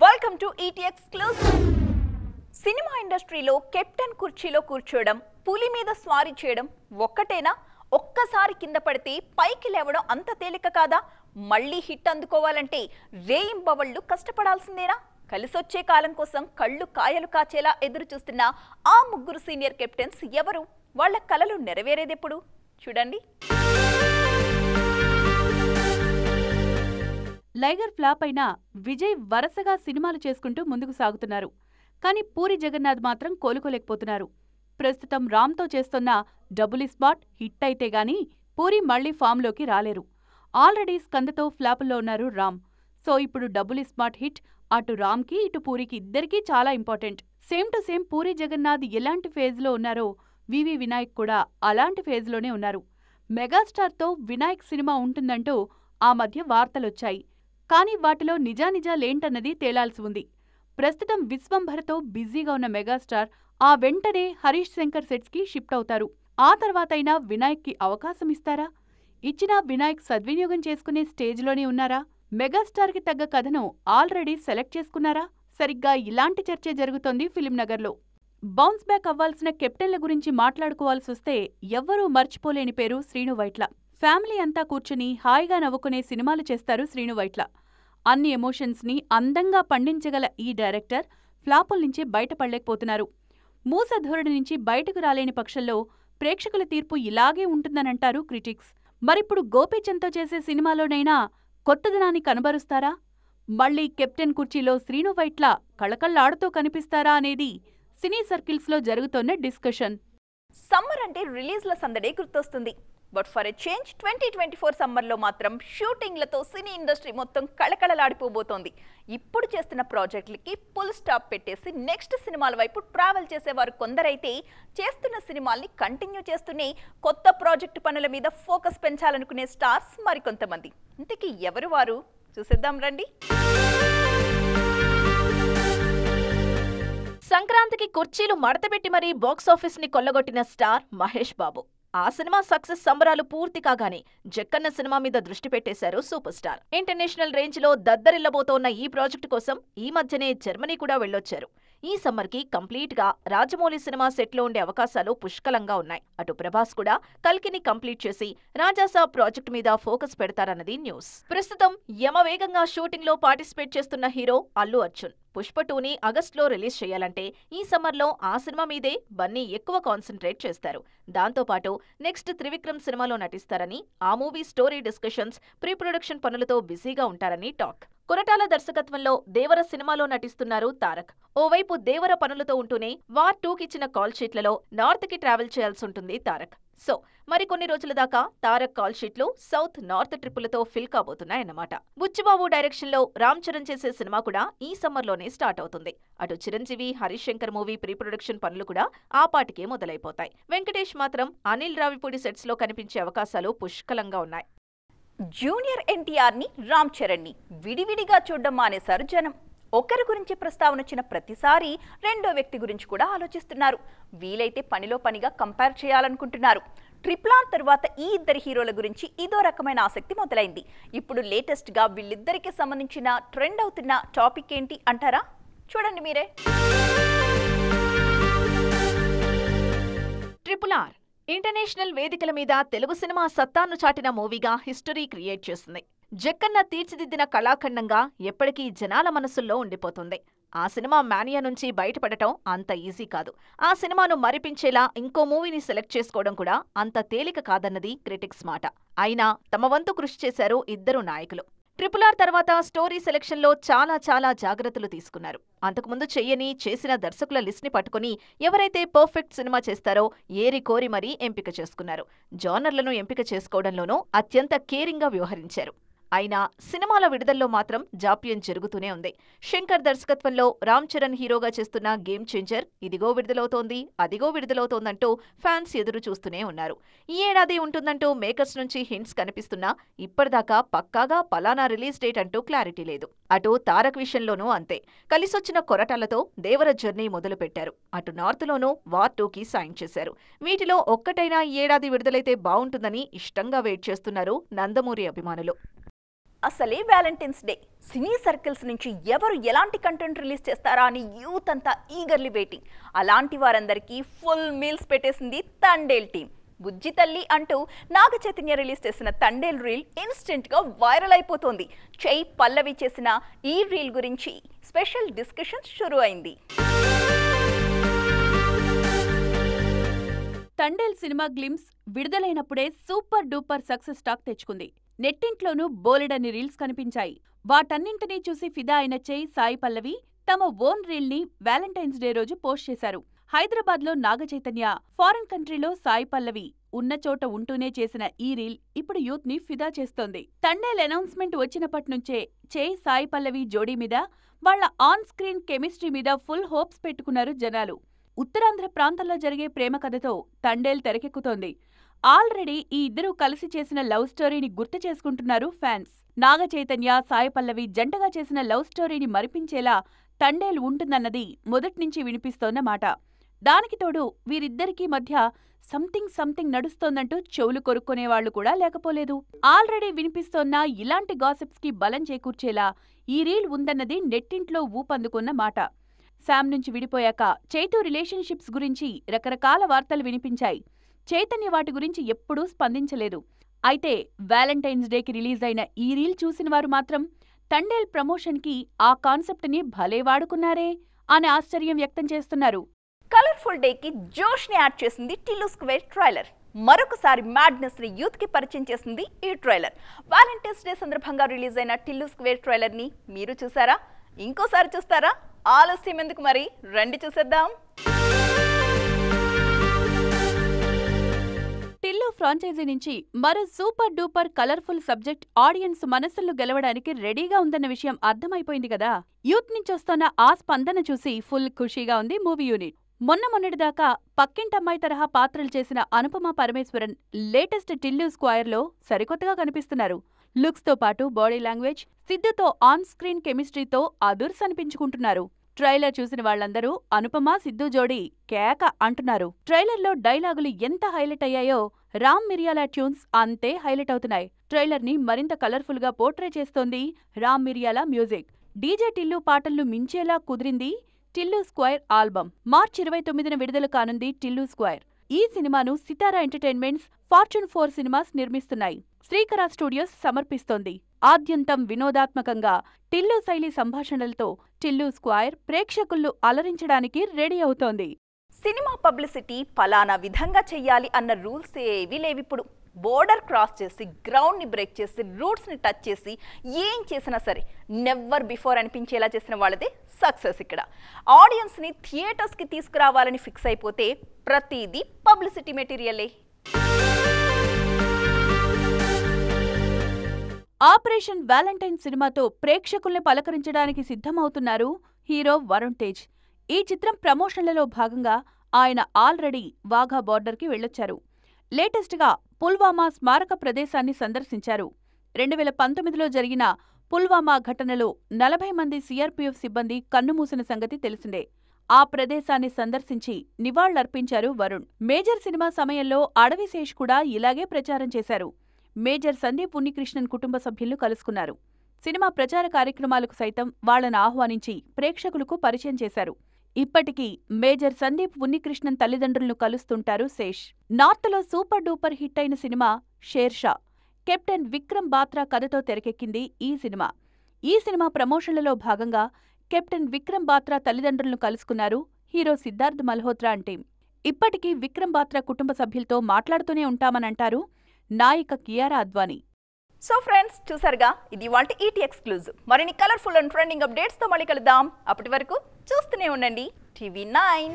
Welcome to ET exclusive. Cinema ఇండస్ట్రీలో captain కుర్చీలో కూర్చోవడం, పులి మీద స్వారీ చేయడం ఒక్కటేనా? ఒక్కసారి కింద పడితే పైకి లేవడం అంత తేలిక కాదా? మళ్ళీ హిట్ అందుకోవాలంటే రేయింబవళ్ళు కష్టపడాల్సిందేనా? కలిసొచ్చే కాలం కోసం కళ్ళు కాయలు కాచేలా ఎదురు చూస్తున్న ఆ ముగ్గురు సీనియర్ కెప్టెన్స్ ఎవరు? వాళ్ళ కలలు నెరవేరేదెప్పుడు? చూడండి. లైగర్ ఫ్లాప్ అయినా విజయ్ వరుసగా సినిమాలు చేసుకుంటూ ముందుకు సాగుతున్నారు. కానీ పూరి జగన్నాథ్ మాత్రం కోలుకోలేకపోతున్నారు. ప్రస్తుతం రామ్తో చేస్తున్న డబుల్ స్పాట్ హిట్ అయితే గానీ పూరి మళ్లీ ఫామ్లోకి రాలేరు. ఆల్రెడీ స్కందతో ఫ్లాపుల్లో ఉన్నారు రామ్. సో ఇప్పుడు డబుల్ స్పాట్ హిట్ అటు రామ్కి ఇటు పూరికి ఇద్దరికీ చాలా important. Same to same Puri Jagannadh ఎలాంటి ఫేజ్లో ఉన్నారో వివి వినాయక్ కూడా అలాంటి ఫేజ్లోనే ఉన్నారు. మెగాస్టార్తో వినాయక్ సినిమా ఉంటుందంటూ ఆ మధ్య వార్తలొచ్చాయి. కానీ వాటిలో నిజానిజాలేంటన్నది తేలాల్సి ఉంది. ప్రస్తుతం విశ్వంభరతో బిజీగా ఉన్న మెగాస్టార్ ఆ వెంటనే హరీష్ శంకర్ సెట్స్కి షిఫ్ట్ అవుతారు. ఆ తర్వాతైనా వినాయక్కి అవకాశం ఇస్తారా? ఇచ్చినా వినాయక్ సద్వినియోగం చేసుకునే స్టేజ్లోనే ఉన్నారా? మెగాస్టార్కి తగ్గ కథను ఆల్రెడీ సెలెక్ట్ చేసుకున్నారా? సరిగ్గా ఇలాంటి చర్చే జరుగుతోంది ఫిలిం నగర్లో. బౌన్స్ బ్యాక్ అవ్వాల్సిన కెప్టెన్ల గురించి మాట్లాడుకోవాల్సొస్తే ఎవ్వరూ మర్చిపోలేని పేరు శ్రీను వైట్ల. ఫ్యామిలీ అంతా కూర్చుని హాయిగా నవ్వుకునే సినిమాలు చేస్తారు శ్రీను వైట్ల. అన్ని ఎమోషన్స్ని అందంగా పండించగల ఈ డైరెక్టర్ ఫ్లాపుల నుంచి బయటపడలేకపోతున్నారు. మూస ధోరణి నుంచి బయటకు రాలేని పక్షంలో ప్రేక్షకుల తీర్పు ఇలాగే ఉంటుందనంటారు క్రిటిక్స్. మరిప్పుడు గోపీచంద్తో చేసే సినిమాలోనైనా కొత్తదనాన్ని కనబరుస్తారా? మళ్లీ కెప్టెన్ కుర్చీలో శ్రీను వైట్ల కళకళ్లాడుతూ కనిపిస్తారా అనేది సినీ సర్కిల్స్లో జరుగుతోన్న డిస్కషన్. సమ్మర్ అంటే రిలీజ్ల సందడే గుర్తొస్తుంది. బట్ ఫర్ ఎ చేంజ్ 2024 సమ్మర్లో మాత్రం షూటింగ్లతో సినీ ఇండస్ట్రీ మొత్తం కళకళలాడిపోబోతోంది. ఇప్పుడు చేస్తున్న ప్రాజెక్టులకి ఫుల్ స్టాప్ పెట్టేసి నెక్స్ట్ సినిమాల వైపు ట్రావెల్ చేసేవారు కొందరైతే, చేస్తున్న సినిమాల్ని కంటిన్యూ చేస్తూనే కొత్త ప్రాజెక్టు పనుల మీద ఫోకస్ పెంచాలనుకునే స్టార్స్ మరికొంతమంది. ఇంతకీ ఎవరు వారు? చూసేద్దాం రండి. సంక్రాంతికి కుర్చీలు మడతపెట్టి మరీ బాక్సాఫీస్ ని కొల్లగొట్టిన స్టార్ మహేష్ బాబు. ఆ సినిమా సక్సెస్ సంబరాలు పూర్తి కాగానే జక్కన్న సినిమా మీద దృష్టి పెట్టేశారు సూపర్ స్టార్. ఇంటర్నేషనల్ రేంజ్ లో దద్దరిల్లబోతోన్న ఈ ప్రాజెక్టు కోసం ఈ మధ్యనే జర్మనీ కూడా వెళ్ళొచ్చారు. ఈ సమ్మర్ కి కంప్లీట్ గా రాజమౌళి సినిమా సెట్ లో ఉండే అవకాశాలు పుష్కలంగా ఉన్నాయి. అటు ప్రభాస్ కూడా కల్కిని కంప్లీట్ చేసి రాజాసాబ్ ప్రాజెక్టు మీద ఫోకస్ పెడతారన్నది న్యూస్. ప్రస్తుతం యమవేగంగా షూటింగ్ లో పార్టిసిపేట్ చేస్తున్న హీరో అల్లు అర్జున్. పుష్ప 2ని ఆగస్టులో రిలీజ్ చేయాలంటే ఈ సమ్మర్లో ఆ సినిమా మీదే బన్నీ ఎక్కువ కాన్సంట్రేట్ చేస్తారు. దాంతోపాటు నెక్స్ట్ త్రివిక్రమ్ సినిమాలో నటిస్తారని, ఆ movie story discussions, pre production పనులతో బిజీగా ఉంటారని టాక్. కొరటాల దర్శకత్వంలో దేవర సినిమాలో నటిస్తున్నారు తారక్. ఓవైపు దేవర పనులతో ఉంటూనే వార్ 2కిచ్చిన కాల్ షీట్లలో నార్త్ కి ట్రావెల్ చేయాల్సి ఉంటుంది తారక్. సో మరికొన్ని రోజుల దాకా తారక్ కాల్ షీట్లు సౌత్ నార్త్ ట్రిప్పులతో ఫిల్ కాబోతున్నాయన్నమాట. బుచ్చిబాబు డైరెక్షన్ లో రామ్ చరణ్ చేసే సినిమా కూడా ఈ సమ్మర్లోనే స్టార్ట్ అవుతుంది. అటు Chiranjeevi, Harish Shankar movie pre production పనులు కూడా ఆ పాటికే మొదలైపోతాయి. వెంకటేష్ మాత్రం అనిల్ రావిపూడి సెట్స్ లో కనిపించే అవకాశాలు పుష్కలంగా ఉన్నాయి. జూనియర్ ఎన్టీఆర్ ని, రామ్ చరణ్ ని విడివిడిగా చూడడం మానేశారు జనం. ఒకరి గురించి ప్రస్తావన వచ్చిన ప్రతిసారి రెండో వ్యక్తి గురించి కూడా ఆలోచిస్తున్నారు. వీలైతే పనిలో పనిగా కంపేర్ చేయాలనుకుంటున్నారు. ట్రిపుల్ తర్వాత ఈ ఇద్దరి హీరోల గురించి ఇదో రకమైన ఆసక్తి మొదలైంది. ఇప్పుడు లేటెస్ట్ గా వీళ్ళిద్దరికి సంబంధించిన ట్రెండ్ అవుతున్న టాపిక్ ఏంటి అంటారా? చూడండి మీరే. ట్రిపుల్ ఇంటర్నేషనల్ వేదికల మీద తెలుగు సినిమా సత్తాను చాటిన మూవీగా హిస్టరీ క్రియేట్ చేస్తుంది. జక్కన్న తీర్చిదిద్దిన కళాఖండంగా ఎప్పటికీ జనాల మనసుల్లో ఉండిపోతుంది. ఆ సినిమా మానియా నుంచి బయటపడటం అంత ఈజీ కాదు. ఆ సినిమాను మరిపించేలా ఇంకో మూవీని సెలెక్ట్ చేసుకోవడం కూడా అంత తేలిక కాదన్నది క్రిటిక్స్ మాట. అయినా తమ వంతు కృషి చేశారు ఇద్దరు నాయకులు. ట్రిపుల్ తర్వాత స్టోరీ సెలెక్షన్లో చాలా జాగ్రత్తలు తీసుకున్నారు. అంతకుముందు చేసిన దర్శకుల లిస్ట్ని పట్టుకుని ఎవరైతే పర్ఫెక్ట్ సినిమా చేస్తారో ఏరి కోరి మరీ ఎంపిక చేసుకున్నారు. జానర్లను ఎంపిక చేసుకోవడంలోనూ అత్యంత కేరింగ్గా వ్యవహరించారు. అయినా సినిమాల విడుదలలో మాత్రం జాప్యం జరుగుతూనే ఉంది. శంకర్ దర్శకత్వంలో రామ్ చరణ్ హీరోగా చేస్తున్న గేమ్ చేంజర్ ఇదిగో విడుదలవుతోంది, అదిగో విడుదలవుతోందంటూ ఫ్యాన్స్ ఎదురు చూస్తూనే ఉన్నారు. ఈ ఏడాది ఉంటుందంటూ మేకర్స్ నుంచి హింట్స్ కనిపిస్తున్నా ఇప్పటిదాకా పక్కాగా పలానా రిలీజ్ డేట్ అంటూ క్లారిటీ లేదు. అటు తారక్ విషయంలోనూ అంతే. కలిసొచ్చిన కొరటాలతో దేవర జర్నీ మొదలుపెట్టారు. అటు నార్త్లోనూ వార్ 2కి సైన్ చేశారు. వీటిలో ఒక్కటైనా ఈ ఏడాది విడుదలైతే బావుంటుందని ఇష్టంగా వెయిట్ చేస్తున్నారు నందమూరి అభిమానులు. అసలే వ్యాలంటైన్స్ డే. సినీ సర్కిల్స్ నుంచి ఎవరు ఎలాంటి కంటెంట్ రిలీజ్ చేస్తారా అని యూత్ అంతా ఈగర్లీ వెయిటింగ్. అలాంటి వారందరికీ ఫుల్ మీల్స్ పెట్టేసింది తండేల్ టీం. బుజ్జి తల్లి అంటూ నాగ చైతన్య రిలీజ్ చేసిన తండేల్ రీల్ ఇన్స్టెంట్ గా వైరల్ అయిపోతోంది. చై పల్లవి చేసిన ఈ రీల్ గురించి స్పెషల్ డిస్కషన్ షురు అయింది. తండేల్ సినిమా గ్లిమ్స్ విడుదలైనప్పుడే సూపర్ డూపర్ సక్సెస్ టాక్ తెచ్చుకుంది. నెట్టింట్లోనూ బోలెడన్ని రీల్స్ కనిపించాయి. వాటన్నింటినీ చూసి ఫిదా అయిన చై, సాయి పల్లవి తమ ఓన్ రీల్ ని వ్యాలంటైన్స్ డే రోజు పోస్ట్ చేశారు. హైదరాబాద్లో నాగ చైతన్య, ఫారెన్ కంట్రీలో సాయి పల్లవి ఉన్న చోట ఉంటూనే చేసిన ఈ రీల్ ఇప్పుడు యూత్ ని ఫిదా చేస్తోంది. తండేల్ అనౌన్స్మెంట్ వచ్చినప్పట్నుంచే చై, సాయి పల్లవి జోడీ మీద, వాళ్ల ఆన్ స్క్రీన్ కెమిస్ట్రీ మీద ఫుల్ హోప్స్ పెట్టుకున్నారు జనాలు. ఉత్తరాంధ్ర ప్రాంతంలో జరిగే ప్రేమ కథతో తండేల్ తెరకెక్కుతోంది. ఆల్రెడీ ఈ ఇద్దరూ కలిసి చేసిన లవ్ స్టోరీని గుర్తు చేసుకుంటున్నారు ఫ్యాన్స్. నాగ చైతన్య, సాయి పల్లవి జంటగా చేసిన లవ్ స్టోరీని మరిపించేలా తండేల్ ఉంటుందన్నది మొదట్నుంచి వినిపిస్తోన్న మాట. దానికి తోడు వీరిద్దరికీ మధ్య సంథింగ్ నడుస్తోందంటూ చెవులు కొరుక్కునేవాళ్లు కూడా లేకపోలేదు. ఆల్రెడీ వినిపిస్తోన్న ఇలాంటి గాసిప్స్ కి బలం చేకూర్చేలా ఈ రీల్ ఉందన్నది నెట్టింట్లో ఊపందుకున్న మాట. శామ్ నుంచి విడిపోయాక చైతూ రిలేషన్షిప్స్ గురించి రకరకాల వార్తలు వినిపించాయి. చైతన్య వాటి గురించి ఎప్పుడూ స్పందించలేదు. అయితే వ్యాలంటైన్స్ డేకి రిలీజ్ అయిన ఈ రీల్ చూసిన వారు మాత్రం తండేల్ ప్రమోషన్కి ఆ కాన్సెప్ట్ ని భలే వాడుకున్నారే అని ఆశ్చర్యం వ్యక్తం చేస్తున్నారు. కలర్ఫుల్ డేకి జోష్ ని యాడ్ చేసింది టిల్లు స్క్వేర్ ట్రైలర్. మరొకసారి మ్యాడ్నెస్ ని యూత్ కి పరిచయం చేసింది ఈ ట్రైలర్. వ్యాలంటైన్స్ డే సందర్భంగా రిలీజ్ అయిన టిల్లు స్క్వేర్ ట్రైలర్ ని మీరు చూసారా? ఇంకోసారి చూస్తారా? ఆలస్యం ఎందుకు మరి, రండి చూసేద్దాం. టిల్లు ఫ్రాంచైజీ నుంచి మరో super duper colourful subject audience మనసుల్లో గెలవడానికి రెడీగా ఉందన్న విషయం అర్థమైపోయింది కదా. యూత్ నుంచొస్తున్న ఆ స్పందన చూసి ఫుల్ ఖుషీగా ఉంది మూవీ యూనిట్. మొన్నటిదాకా పక్కింటమ్మాయి తరహా పాత్రలు చేసిన అనుపమ పరమేశ్వరన్ లేటెస్ట్ టిల్లు స్క్వేర్లో సరికొత్తగా కనిపిస్తున్నారు. లుక్స్ తో పాటు బాడీ లాంగ్వేజ్, సిద్ధుతో ఆన్ స్క్రీన్ కెమిస్ట్రీతో అదుర్స్ అనిపించుకుంటున్నారు. ట్రైలర్ చూసిన వాళ్లందరూ అనుపమ, సిద్ధు జోడీ కేక అంటున్నారు. ట్రైలర్లో డైలాగులు ఎంత హైలైట్ అయ్యాయో రామ్ మిరియాల ట్యూన్స్ అంతే హైలైట్ అవుతున్నాయి. ట్రైలర్ ని మరింత కలర్ఫుల్ గా పోర్ట్రే చేస్తోంది రామ్ మిరియాల మ్యూజిక్. డీజే టిల్లు పాటలను మించేలా కుదిరింది టిల్లు స్క్వేర్ ఆల్బమ్. మార్చి 29న విడుదల కానుంది టిల్లు స్క్వేర్. ఈ సినిమాను సితారా ఎంటర్టైన్మెంట్స్, ఫార్చ్యూన్ 4 సినిమాస్ నిర్మిస్తున్నాయి. శ్రీకర స్టూడియోస్ సమర్పిస్తోంది. ఆద్యంతం వినోదాత్మకంగా టిల్లు శైలి సంభాషణలతో టిల్లు స్క్వేర్ ప్రేక్షకులను అలరించడానికి రెడీ అవుతోంది. సినిమా పబ్లిసిటీ పలానా విధంగా చెయ్యాలి అన్న రూల్స్ ఏవీ లేవిప్పుడు. బోర్డర్ క్రాస్ చేసి, గ్రౌండ్ ని బ్రేక్ చేసి, రూట్స్ ని టచ్ చేసి ఏం చేసినా సరే నెవర్ బిఫోర్ అనిపించేలా చేసిన వాళ్ళదే సక్సెస్. ఇక్కడ ఆడియన్స్ ని థియేటర్స్ కి తీసుకురావాలని ఫిక్స్ అయిపోతే ప్రతిదీ పబ్లిసిటీ మెటీరియలే. ఆపరేషన్ వ్యాలంటైన్ సినిమాతో ప్రేక్షకుల్ని పలకరించడానికి సిద్ధమవుతున్నారు హీరో వరుణ్ తేజ్. ఈ చిత్రం ప్రమోషన్లలో భాగంగా ఆయన ఆల్రెడీ వాఘా బార్డర్కి వెళ్ళొచ్చారు. లేటెస్ట్గా పుల్వామా స్మారక ప్రదేశాన్ని సందర్శించారు. 2019లో జరిగిన పుల్వామా ఘటనలో 40 మంది సిఆర్పీఎఫ్ సిబ్బంది కన్నుమూసిన సంగతి తెలిసిందే. ఆ ప్రదేశాన్ని సందర్శించి నివాళులర్పించారు వరుణ్. మేజర్ సినిమా సమయంలో అడవిశేష్ కూడా ఇలాగే ప్రచారం చేశారు. మేజర్ సందీప్ ఉన్నికృష్ణన్ కుటుంబ సభ్యులను కలుసుకున్నారు. సినిమా ప్రచార కార్యక్రమాలకు సైతం వాళ్లను ఆహ్వానించి ప్రేక్షకులకు పరిచయం చేశారు. ఇప్పటికీ మేజర్ సందీప్ ఉన్నికృష్ణన్ తల్లిదండ్రులను కలుస్తుంటారు శేష్. నార్త్లో సూపర్ డూపర్ హిట్ అయిన సినిమా షేర్షా. కెప్టెన్ విక్రమ్ బాత్రా కథతో తెరకెక్కింది ఈ సినిమా. ఈ సినిమా ప్రమోషన్లలో భాగంగా కెప్టెన్ విక్రమ్ బాత్రా తల్లిదండ్రులను కలుసుకున్నారు హీరో సిద్ధార్థ్ మల్హోత్రా టీం. ఇప్పటికీ విక్రమ్ బాత్రా కుటుంబ సభ్యులతో మాట్లాడుతూనే ఉంటామనంటారు నాయిక కియారా అద్వానీ. సో ఫ్రెండ్స్, చూసారుగా, ఇది ఇవాల్టి ఈటీ ఎక్స్క్లూజివ్. మరిన్ని కలర్ఫుల్ అండ్ ట్రెండింగ్ అప్డేట్స్ తో మళ్ళీ కలుద్దాం. అప్పటి వరకు చూస్తూనే ఉండండి TV9.